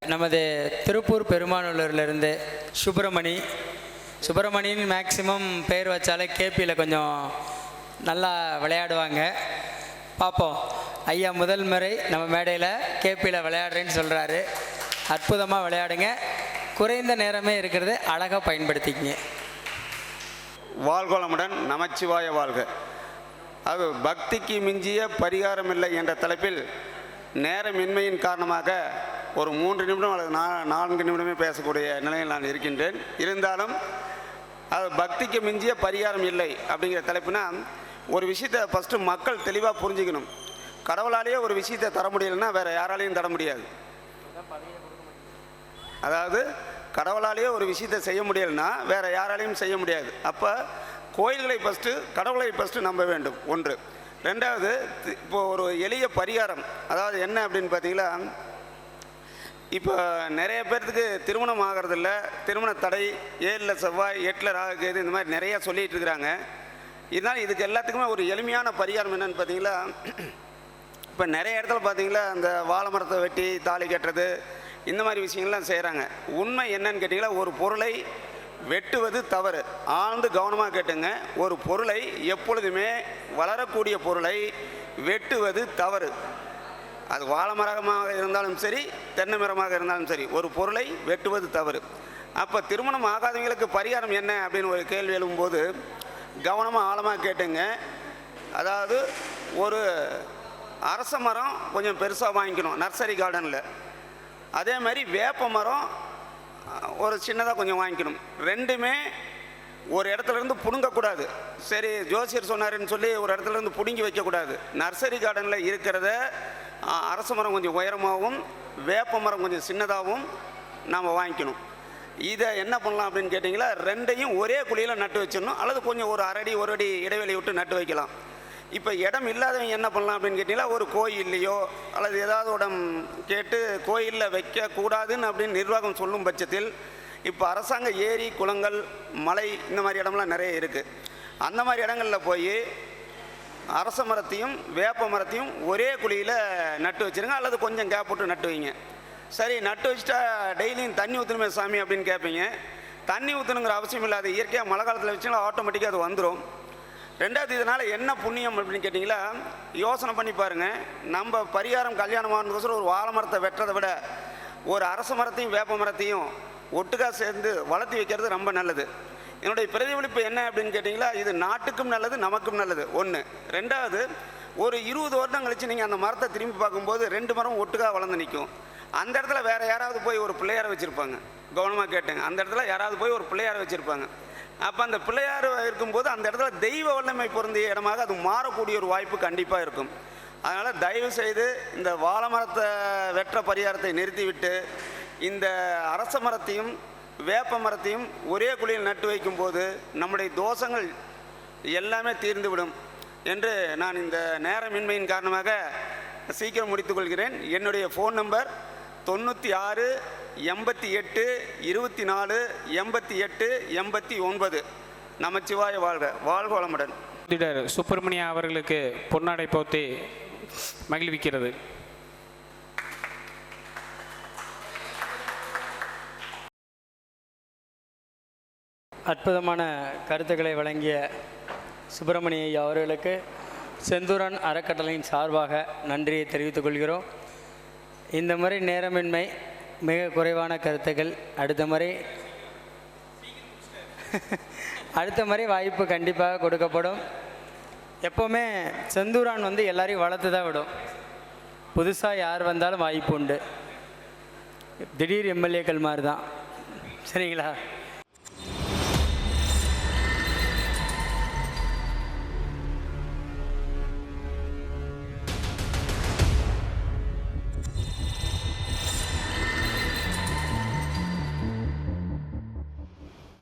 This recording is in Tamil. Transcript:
நமது திருப்பூர் பெருமானூரிலிருந்து சுப்பிரமணியன் மேக்சிமம் பேர் வச்சாலே கேபியில் கொஞ்சம் நல்லா விளையாடுவாங்க. பார்ப்போம். ஐயா முதல் முறை நம்ம மேடையில் கேபியில் விளையாடுறேன்னு சொல்கிறாரு. அற்புதமாக விளையாடுங்க. குறைந்த நேரமே இருக்கிறது, அழகாக பயன்படுத்திக்கிங்க. வாழ்கோளமுடன் நமச்சிவாய வாழ்க. அது பக்திக்கு மிஞ்சிய பரிகாரம் இல்லை என்ற தலைப்பில் நேரமின்மையின் காரணமாக ஒரு 3 நிமிடம் அல்லது 4 நிமிடமே பேசக்கூடிய நிலையில் நான் இருக்கின்றேன். இருந்தாலும் அது பக்திக்கு மிஞ்சிய பரிகாரம் இல்லை அப்படிங்கிற தலைப்புனா, ஒரு விஷயத்தை ஃபஸ்ட்டு மக்கள் தெளிவாக புரிஞ்சுக்கணும். கடவுளாலேயே ஒரு விஷயத்தை தர முடியலைன்னா வேறு யாராலையும் தர முடியாது. அதாவது கடவுளாலேயே ஒரு விஷயத்தை செய்ய முடியலைன்னா வேறு யாராலையும் செய்ய முடியாது. அப்போ கடவுளை ஃபஸ்ட்டு நம்ப வேண்டும். ஒன்று. ரெண்டாவது, இப்போ ஒரு எளிய பரிகாரம், அதாவது என்ன அப்படின்னு பார்த்தீங்கன்னா, இப்போ நிறைய பேர்த்துக்கு திருமணம் ஆகிறதில்ல, திருமண தடை, 7ல் செவ்வாய் 8ல் ராகு, இந்த மாதிரி நிறையா சொல்லிகிட்டு இருக்கிறாங்க. இதனால் இதுக்கு எல்லாத்துக்குமே ஒரு எளிமையான பரிகாரம் என்னென்னு பார்த்தீங்கன்னா, இப்போ நிறைய இடத்துல பார்த்தீங்களா அந்த வாழை மரத்தை வெட்டி தாலி கட்டுறது, இந்த மாதிரி விஷயங்கள்லாம் செய்கிறாங்க. உண்மை என்னன்னு கேட்டிங்கன்னா, ஒரு பொருளை வெட்டுவது தவறு. ஆழ்ந்து கவனமாக கேட்டுங்க. ஒரு பொருளை எப்பொழுதுமே வளரக்கூடிய பொருளை வெட்டுவது தவறு. அது வாழை மரமாக இருந்தாலும் சரி, தென்னை மரமாக இருந்தாலும் சரி, ஒரு பொருளை வெட்டுவது தவறு. அப்போ திருமணம் ஆகாதவங்களுக்கு பரிகாரம் என்ன அப்படின்னு ஒரு கேள்வி எழும்போது கவனமாக ஆழமாக கேட்டுங்க. அதாவது ஒரு அரச மரம் கொஞ்சம் பெருசாக வாங்கிக்கணும் நர்சரி கார்டனில். அதே மாதிரி வேப்ப மரம் ஒரு சின்னதாக கொஞ்சம் வாங்கிக்கணும். ரெண்டுமே ஒரு இடத்துலேருந்து பிடுங்கக்கூடாது. சரி ஜோசியர் சொன்னாருன்னு சொல்லி ஒரு இடத்துலேருந்து பிடுங்கி வைக்கக்கூடாது. நர்சரி கார்டனில் இருக்கிறத அரச மரம் கொஞ்சம் உயரமாகவும் வேப்ப மரம் கொஞ்சம் சின்னதாகவும் நாம் வாங்கிக்கணும். இதை என்ன பண்ணலாம் அப்படின்னு கேட்டிங்களா, ரெண்டையும் ஒரே குழியில் நட்டு வச்சிடணும். அல்லது கொஞ்சம் ஒரு அரை அடி இடைவெளி விட்டு நட்டு வைக்கலாம். இப்போ இடம் இல்லாதவங்க என்ன பண்ணலாம் அப்படின்னு கேட்டிங்கன்னா, ஒரு கோயில்லையோ அல்லது ஏதாவது இடம் கேட்டு கோயிலில் வைக்கக்கூடாதுன்னு அப்படின்னு நிர்வாகம் சொல்லும் பட்சத்தில், இப்போ அரசாங்க ஏரி, குளங்கள், மலை, இந்த மாதிரி இடம்லாம் நிறைய இருக்குது. அந்த மாதிரி இடங்களில் போய் அரச மரத்தையும் வேப்ப மரத்தையும் ஒரே குழியில் நட்டு வச்சுருங்க. அல்லது கொஞ்சம் கேப் போட்டு நட்டு வைங்க. சரி, நட்டு வச்சுட்டா டெய்லியும் தண்ணி ஊற்றணுமே சாமி அப்படின்னு கேட்பீங்க. தண்ணி ஊற்றணுங்கிற அவசியம் இல்லாது. இயற்கையாக மழை காலத்தில் வச்சுன்னா ஆட்டோமேட்டிக்காக அது வந்துடும். ரெண்டாவது, இதனால் என்ன புண்ணியம் அப்படின்னு கேட்டிங்களா, யோசனை பண்ணி பாருங்கள். நம்ம பரிகாரம் கல்யாணமானதுக்கோசரம் ஒரு வாழை மரத்தை வெட்டுறதை விட ஒரு அரச மரத்தையும் வேப்ப மரத்தையும் ஒட்டுக்காக சேர்ந்து வளர்த்தி வைக்கிறது ரொம்ப நல்லது. என்னுடைய பிரதிபலிப்பு என்ன அப்படின்னு கேட்டிங்களா, இது நாட்டுக்கும் நல்லது, நமக்கும் நல்லது. ஒன்று. ரெண்டாவது, ஒரு 20 வருடம் கழித்து நீங்கள் அந்த மரத்தை திரும்பி பார்க்கும்போது 2 மரம் ஒட்டுக்காக வளர்ந்து நிற்கும். அந்த இடத்துல வேறு யாராவது போய் ஒரு பிள்ளையாரை வச்சுருப்பாங்க. கவனமாக கேட்டுங்க. அந்த இடத்துல யாராவது போய் ஒரு பிள்ளையாரை வச்சுருப்பாங்க. அப்போ அந்த பிள்ளையார் இருக்கும்போது அந்த இடத்துல தெய்வ வல்லமை பொருந்திய இடமாக அது மாறக்கூடிய ஒரு வாய்ப்பு கண்டிப்பாக இருக்கும். அதனால் தயவு செய்து இந்த வாழை மரத்தை வெற்ற பரிகாரத்தை நிறுத்திவிட்டு இந்த அரச மரத்தையும் வேப்ப மரத்தையும் ஒரே குழியில் நட்டு வைக்கும்போது நம்முடைய தோஷங்கள் எல்லாமே தீர்ந்துவிடும் என்று நான் இந்த நேரமின்மையின் காரணமாக சீக்கிரம் முடித்துக்கொள்கிறேன். என்னுடைய ஃபோன் நம்பர் 96 88 24 88 89. நமச்சிவாய வாழ்க. வாழ்க வளமுடன். சுப்பிரமணியா அவர்களுக்கு பொன்னாடை போத்தி மகிழ்விக்கிறது. அற்புதமான கருத்துக்களை வழங்கிய சுப்பிரமணிய அவர்களுக்கு செந்தூரன் அறக்கட்டளையின் சார்பாக நன்றியை தெரிவித்துக் கொள்கிறோம். இந்த முறை நேரமின்மை, மிக குறைவான கருத்துக்கள். அடுத்த முறை வாய்ப்பு கண்டிப்பாக கொடுக்கப்படும். எப்போவுமே செந்தூரான் எல்லாரையும் வளர்த்து தான் விடும். புதுசாக யார் வந்தாலும் வாய்ப்பு உண்டு. திடீர் எம்எல்ஏக்கள் மாதிரி தான். சரிங்களா?